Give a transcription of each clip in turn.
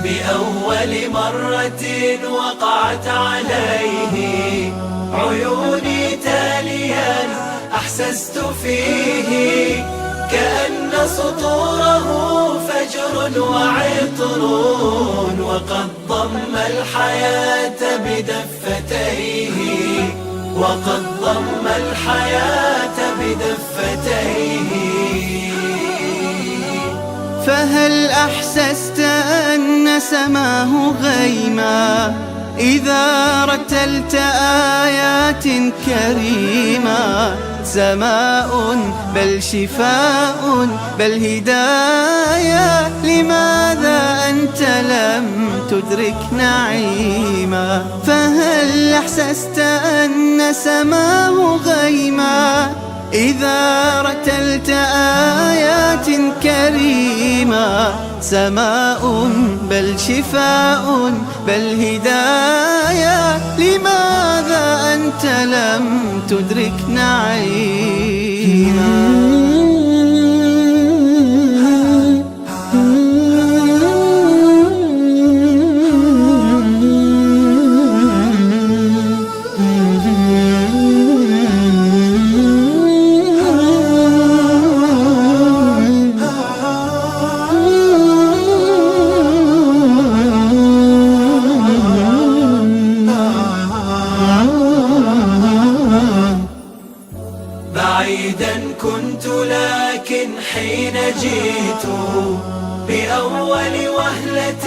بأول مرة وقعت عليه عيوني تاليا أحسست فيه كأن سطوره فجر وعطر، وقد ضم الحياة بدفتيه، وقد ضم الحياة بدفتيه. فهل أحسست أن سماه غيما إذا رتلت آيات كريمة؟ سماء بل شفاء بل هداية، لماذا أنت لم تدرك نعيما؟ فهل أحسست أن سماه غيما إذا رتلت آيات كريمة؟ سماء بل شفاء بل هداية، لماذا أنت لم تدرك نعيما؟ بعيدا كنت لكن حين جئت بأول وهلة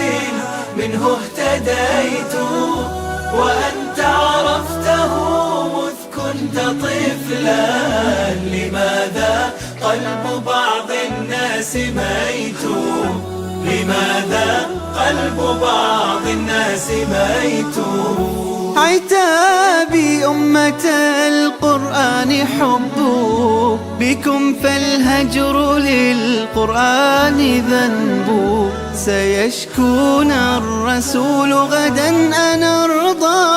منه اهتديت، وأنت عرفته مذ كنت طفلا، لماذا قلب بعض الناس ميت؟ لماذا قلب بعض الناس ميت؟ عتابي أمة القرآن حب، بكم فالهجر للقرآن ذنب. سيشكون الرسول غدا أنرضى،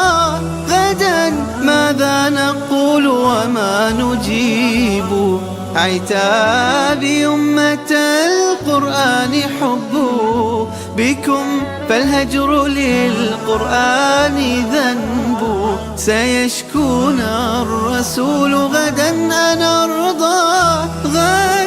غدا ماذا نقول وما نجيب؟ عتابي أمة القرآن حب، بكم فالهجر للقرآن ذنب. سيشكون الرسول غدا أنرضى، غدا